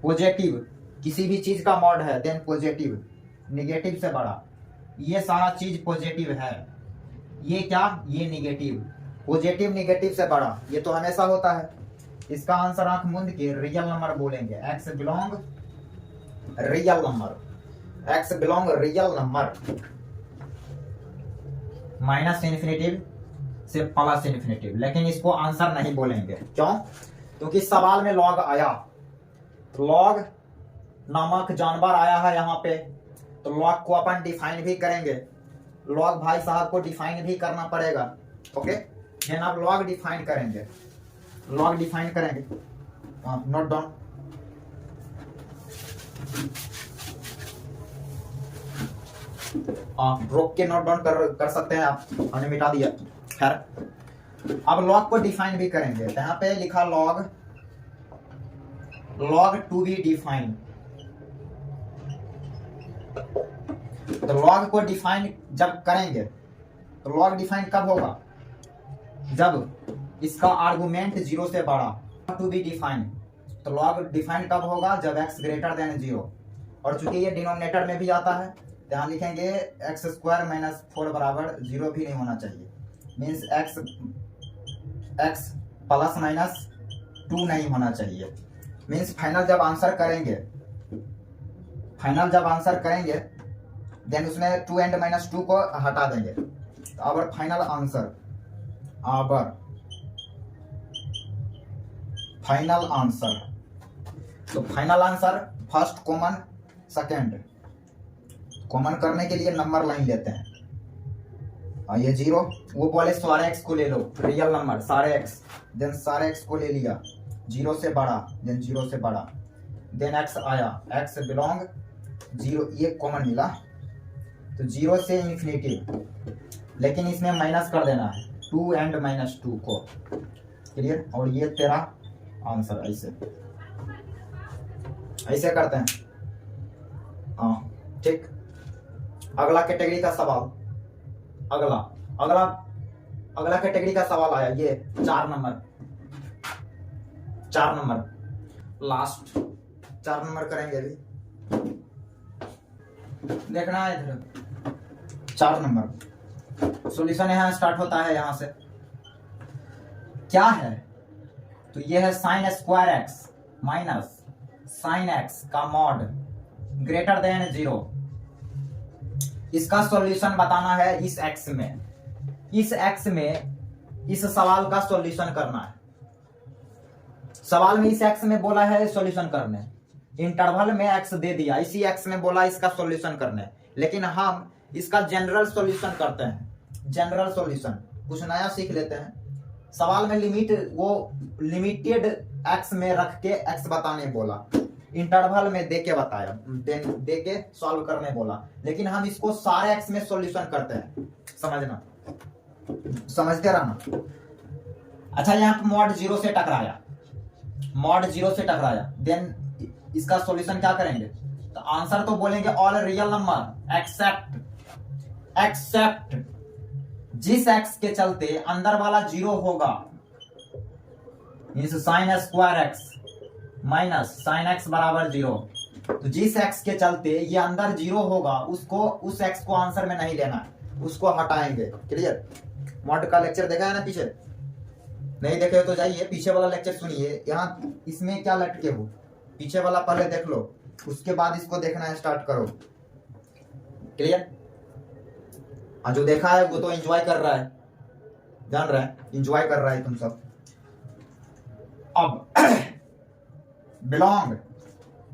Positive किसी भी चीज का मॉड है देन पॉजिटिव, निगेटिव से बड़ा, ये सारा चीज पॉजिटिव है, ये क्या, ये निगेटिव, पॉजिटिव निगेटिव से बड़ा, ये तो हमेशा होता है। इसका आंसर आंख मूंद के रियल नंबर बोलेंगे, x belong real number, x belong real number, minus infinitive से प्लस इन्फिनेटिव। लेकिन इसको आंसर नहीं बोलेंगे, क्यों, क्योंकि सवाल में लॉग आया, लॉग नामक जानवर आया है यहाँ पे, तो लॉग को अपन डिफाइन भी करेंगे, लॉग भाई साहब को डिफाइन भी करना पड़ेगा। ओके, देन आप लॉग डिफाइन करेंगे, नोट डाउन। रोक के नोट डाउन कर सकते हैं आप, हमने मिटा दिया। खैर अब लॉग को डिफाइन भी करेंगे, तो यहाँ पे लिखा लॉग टू बी डिफाइन। तो लॉग को डिफाइन जब करेंगे, तो लॉग डिफाइन कब होगा, जब इसका आर्गुमेंट जीरो से बड़ा, टू बी डिफाइन। तो लॉग डिफाइन कब होगा, जब x ग्रेटर देन 0। और चूंकि ये डिनोमिनेटर में भी आता है, यहाँ लिखेंगे एक्स स्क्वायर माइनस 4 बराबर 0 भी नहीं होना चाहिए, मीन्स x प्लस माइनस 2 नहीं होना चाहिए। मीन्स फाइनल जब आंसर करेंगे देन उसमें 2 एंड माइनस 2 को हटा देंगे। तो अब final answer first common, second common करने के लिए नंबर लाइन लेते हैं, और ये 0, वो बोले सारे x को ले लो, रियल नंबर सारे x, देन सारे x को ले लिया, 0 से बड़ा देन 0 से बड़ा, देन x आया, x बिलोंग 0, ये कॉमन मिला, तो 0 से इन्फिनेटिव, लेकिन इसमें माइनस कर देना है 2 एंड माइनस 2 को। क्लियर, और ये तेरा आंसर, ऐसे करते हैं। हाँ ठीक, अगला कैटेगरी का सवाल, अगला कैटेगरी का सवाल आया, ये 4 नंबर लास्ट 4 नंबर करेंगे अभी, देखना है इधर। 4 नंबर सॉल्यूशन यहाँ स्टार्ट होता है, यहां से क्या है, तो ये है sign square x minus sine x का मॉड ग्रेटर देन 0। इसका सॉल्यूशन बताना है इस x में, इस सवाल का सॉल्यूशन करना है। सवाल में इस x में बोला है सॉल्यूशन करने, इंटरवल में x दे दिया, इसी x में बोला इसका सॉल्यूशन करने, लेकिन हम इसका जनरल सॉल्यूशन करते हैं। जनरल सॉल्यूशन कुछ नया सीख लेते हैं, सवाल में लिमिट वो लिमिटेड एक्स में रख के एक्स बताने बोला, इंटरवल में दे के बताया, दे के सॉल्व करने बोला, लेकिन हम इसको सारे एक्स में सॉल्यूशन करते हैं। समझना, समझते रहना। अच्छा, यहाँ पे मॉड 0 से टकराया, मॉड 0 से टकराया, देन इसका सॉल्यूशन क्या करेंगे? तो आंसर तो बोलेंगे ऑल रियल नंबर एक्सेप्ट जिस एक्स के चलते अंदर वाला 0 होगा, means sign square x minus sine x बराबर 0। तो जिस एक्स के चलते ये अंदर 0 होगा उसको, उस एक्स को आंसर में नहीं लेना है, उसको हटाएंगे। क्लियर? मॉड का लेक्चर देखा है ना पीछे? नहीं देखे हो तो जाइए पीछे वाला लेक्चर सुनिए। यहाँ इसमें क्या लटके हो, पीछे वाला पहले देख लो, उसके बाद इसको देखना स्टार्ट करो। क्लियर? जो देखा है वो तो एंजॉय कर रहा है, जान रहा है, एंजॉय कर रहा है तुम सब। अब बिलोंग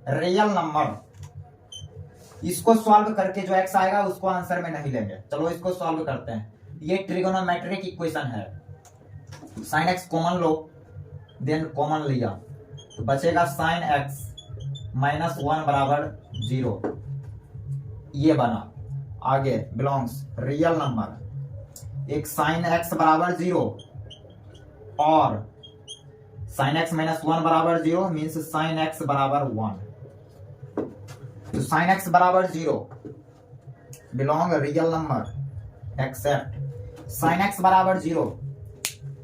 रियल नंबर, इसको सॉल्व करके जो एक्स आएगा उसको आंसर में नहीं लेंगे। चलो इसको सॉल्व करते हैं। ये ट्रिगोनोमेट्रिक इक्वेशन है, साइन एक्स कॉमन लो, देन कॉमन लिया तो बचेगा साइन एक्स माइनस 1 बराबर 0, ये बना। आगे बिलोंग्स रियल नंबर, एक साइन एक्स बराबर 0 और साइन एक्स माइनस 1 बराबर 0 मीन्स साइन एक्स बराबर 1। तो साइन एक्स बराबर 0 belong real number except sine x बराबर 0।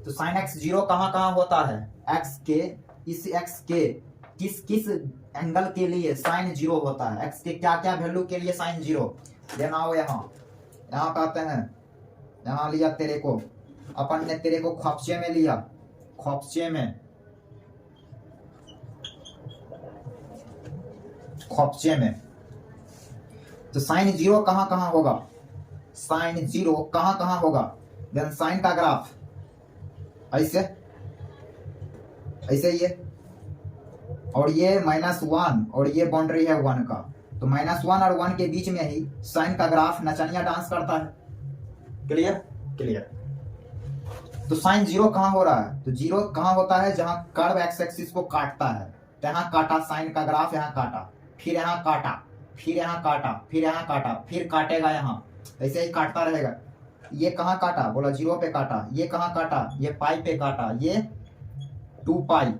तो साइन एक्स 0 कहां कहां होता है? एक्स के, इस एक्स के किस किस एंगल के लिए साइन 0 होता है? एक्स के क्या क्या वैल्यू के लिए साइन 0? देना हो यहाँ कहते हैं, यहाँ लिया तेरे को, अपन ने तेरे को खोपचे में लिया, खोपचे में तो साइन 0 कहां कहां होगा? साइन 0 कहां कहां होगा? देन साइन का ग्राफ ऐसे ऐसे, ये और ये -1 और ये बाउंड्री है 1 का, तो -1 और 1 के बीच में ही साइन का ग्राफ नचनिया डांस करता है। क्लियर? क्लियर। तो साइन 0 कहां हो रहा है? तो 0 कहां होता है? जहां कर्व एक्स एक्सिस को काटता है, तो यहाँ काटा साइन का ग्राफ, यहाँ काटा, फिर यहाँ काटा, फिर यहाँ काटा, फिर यहाँ काटा, फिर काटेगा यहाँ, ऐसे ही काटता रहेगा। ये कहाँ काटा? बोला 0 पे काटा। ये कहाँ काटा? ये पाई पे काटा, ये 2 पाई।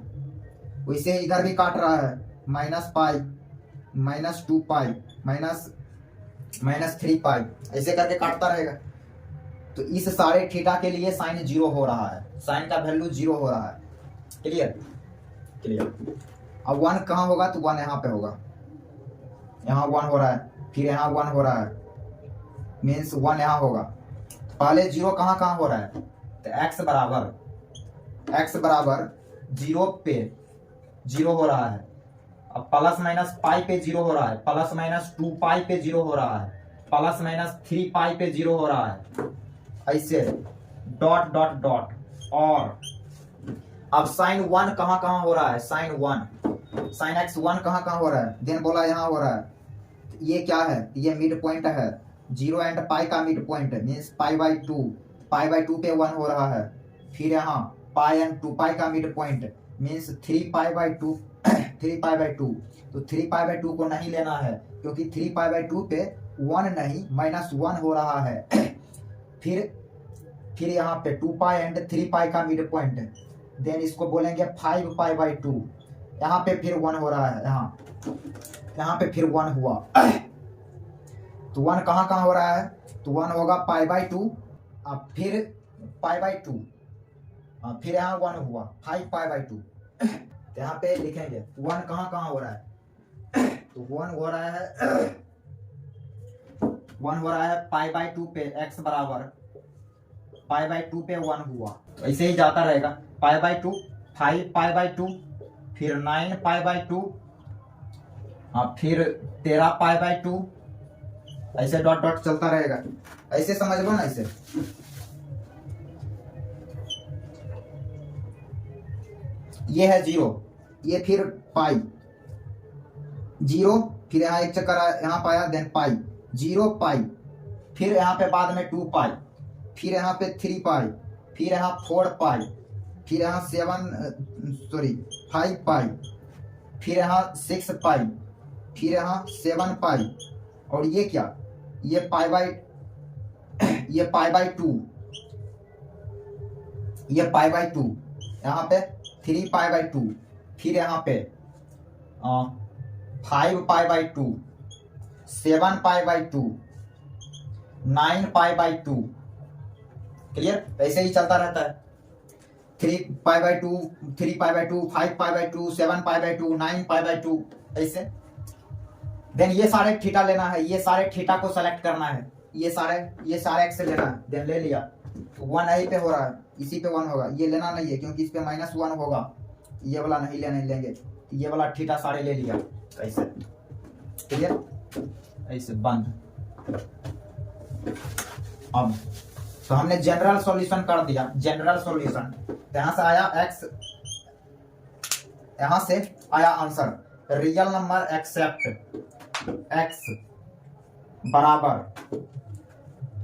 वैसे इधर भी काट रहा है, माइनस पाई, -2 पाई, -3 पाई, ऐसे करके काटता रहेगा। तो इस सारे थीटा के लिए साइन 0 हो रहा है, साइन का वैल्यू 0 हो रहा है। क्लियर? क्लियर। अब 1 कहाँ होगा? तो 1 यहाँ पे होगा, यहाँ 1 हो रहा है, फिर यहाँ 1 हो रहा है, मीन्स 1 यहाँ होगा। पहले 0 कहाँ कहाँ हो रहा है? तो x बराबर 0 पे 0 हो रहा है, अब प्लस माइनस पाई पे 0 हो रहा है, प्लस माइनस 2 पाई पे 0 हो रहा है, प्लस माइनस 3 पाई पे 0 हो रहा है, ऐसे डॉट डॉट डॉट। और अब साइन 1 कहाँ कहाँ हो रहा है? साइन 1, साइन एक्स 1 कहाँ कहाँ हो रहा है? देन बोला यहाँ हो रहा है। ये क्या है? ये मिड पॉइंट है, 0 एंड पाई का मिड पॉइंट है, मीन्स पाई2 पे 1 हो रहा है। फिर यहाँ पाई एंड 2 पाई का मिड पॉइंट, मीन्स 3 पाई2। तो 3 पाई2 को नहीं लेना है, क्योंकि 3 पाई2 पे 1 नहीं -1 हो रहा है। फिर यहाँ पे 2 पाई एंड 3 पाई का मिड पॉइंट, देन इसको बोलेंगे 5 पाई2। यहाँ पे फिर 1 हो रहा है, यहाँ पे फिर 1 हुआ। तो 1 कहाँ कहाँ हो रहा है? तो 1 होगा पाई2, अब फिर पाई2, फिर यहाँ 1 हुआ 5 पाई2। तो यहाँ पे लिखेंगे 1 कहाँ कहाँ हो रहा है? तो 1 हो रहा है पाई2 पे, x बराबर पाई2 पे 1 हुआ, तो ऐसे ही जाता रहेगा। पाई2, 5 पाई2, फिर 9 पाई2, फिर 13 पाई2, ऐसे डॉट डॉट चलता रहेगा। ऐसे समझ लो ना, ऐसे ये है 0, ये फिर पाई 0, फिर यहाँ एक चक्कर यहाँ पाया, देन पाई 0 पाई, फिर यहाँ पे बाद में 2 पाई, फिर यहाँ पे 3 पाई, फिर यहाँ 4 पाई, फिर यहाँ 5 पाई, फिर यहाँ 6 पाई, फिर यहाँ 7 पाई, और ये क्या, ये पाई बाई 2, ये पाई बाई 2, यहाँ पे 3 पाई बाई 2, फिर यहाँ पे 5 pi by 2, 7 pi by 2, 9 pi by 2। Clear? ऐसे ही चलता रहता है। 3 pi by 2, 3 pi by 2, 5 pi by 2, 7 pi by 2, 9 pi by 2, ऐसे। देन ये सारे थीटा लेना है, ये सारे थीटा को सेलेक्ट करना है, ये सारे एक्स लेना है। देन ले लिया, 1 यहीं पे हो रहा है, इसी पे 1 होगा, ये लेना नहीं है क्योंकि इस पे -1 होगा, ये वाला नहीं लेंगे, ये वाला थीटा सारे ले लिया। ऐसे क्लियर? ऐसे बंद। अब तो हमने जनरल सॉल्यूशन कर दिया, जनरल सॉल्यूशन। यहां से आया x, यहां से आया answer, real number except x बराबर,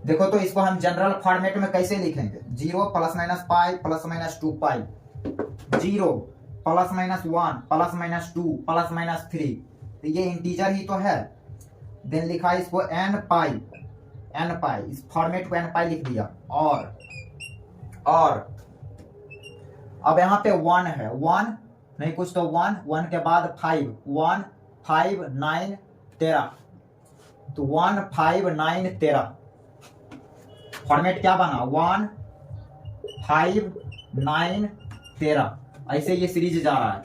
देखो तो इसको हम जनरल फॉर्मेट में कैसे लिखेंगे, 0 ± पाई ± 2 पाई, 0 ± 1 ± 2 ± 3, तो ये इंटीजर ही तो है। देन लिखा इसको n पाई, इस फॉर्मेट को n पाई लिख दिया। और अब यहाँ पे 1 है, 1 नहीं कुछ तो 1 के बाद 5, 1 5 9 13, तो 1 5 9 13, फॉर्मेट क्या बना, 1 5 9 13, ऐसे ये सीरीज जा रहा है।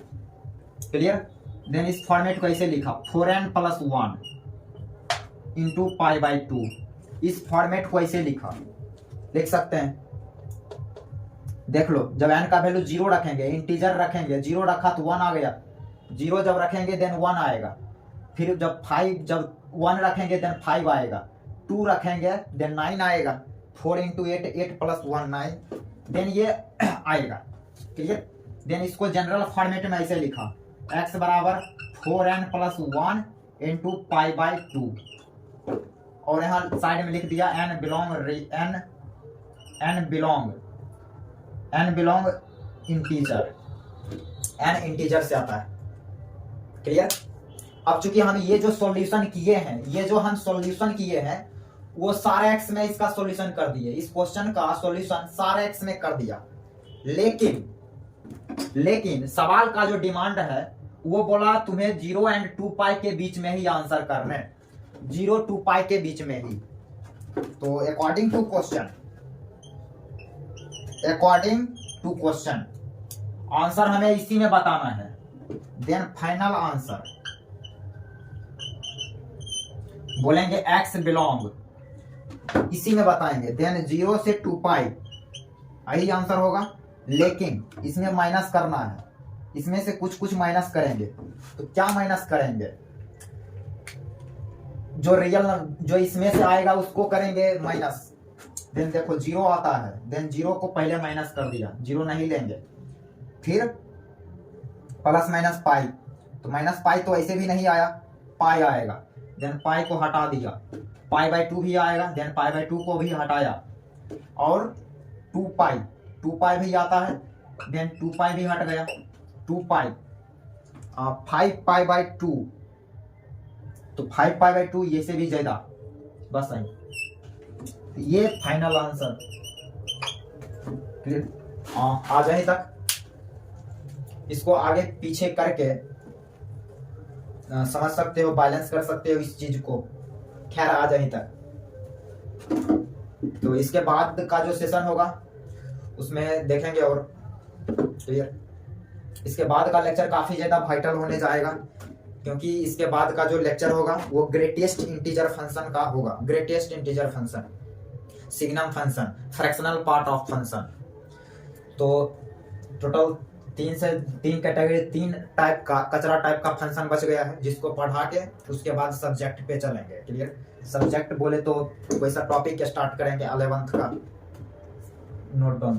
क्लियर? देन इस फॉर्मेट को ऐसे लिखा, 4n + 1 इंटू पाई बाई 2, इस फॉर्मेट को ऐसे लिखा, लिख सकते हैं। देख लो, जब n का वैल्यू 0 रखेंगे, इंटीजर रखेंगे, 0 रखा तो 1 आ गया, 0 जब रखेंगे देन 1 आएगा, फिर जब 1 रखेंगे देन 5 आएगा, 2 रखेंगे देन 9 आएगा, 4 × 8, 8 + 1 9, देन ये आएगा। क्लियर? देन इसको जनरल फॉर्मेट में ऐसे लिखा, x बराबर 4n + 1 इंटू पाई बाई 2, और यहाँ साइड में लिख दिया n belong integer, n integer से आता है। क्लियर? अब चूंकि हम ये जो सॉल्यूशन किए हैं, वो सारे x में इसका सॉल्यूशन कर दिए, इस क्वेश्चन का सॉल्यूशन सारे x में कर दिया। लेकिन सवाल का जो डिमांड है वो बोला तुम्हें 0 और 2 पाई के बीच में ही आंसर करने, 0 2 पाई के बीच में ही। तो अकॉर्डिंग टू क्वेश्चन आंसर हमें इसी में बताना है। देन फाइनल आंसर बोलेंगे x बिलोंग, इसी में बताएंगे। देन 0 से 2 पाई यही आंसर होगा, लेकिन इसमें माइनस करना है, इसमें से कुछ माइनस करेंगे। तो क्या माइनस करेंगे, जो इसमें से आएगा उसको करेंगे माइनस। देन देखो 0 आता है, देन 0 को पहले माइनस कर दिया, 0 नहीं लेंगे, फिर ± पाई, तो -पाई तो ऐसे भी नहीं आया, पाई आएगा, देन पाई को हटा दिया, पाई बाई 2 भी आएगा, देन पाई बाई 2 को भी हटाया, और 2 पाई भी आता है, देन 2 पाई भी हट गया, 2 पाई 5 पाई बाई 2, तो 5 पाई बाई 2 ये से भी ज्यादा, बस नहीं। ये फाइनल आंसर। आ जाए तक इसको आगे पीछे करके समझ सकते हो, बैलेंस कर सकते हो इस चीज को। खैर आ जाए तक, तो इसके बाद का जो सेशन होगा उसमें देखेंगे। और क्लियर, इसके बाद का लेक्चर काफी ज्यादा वाइटल होने जाएगा, क्योंकि इसके बाद का जो लेक्चर होगा वो ग्रेटेस्ट इंटीजर फंक्शन का होगा। Greatest integer function, signum function, fractional part of function. तो टोटल 3 कैटेगरी, 3 टाइप का कचरा टाइप का फंक्शन बच गया है, जिसको पढ़ा के उसके बाद सब्जेक्ट पे चलेंगे। क्लियर, सब्जेक्ट बोले तो वैसा टॉपिक स्टार्ट करेंगे 11th का, नोट डाउन।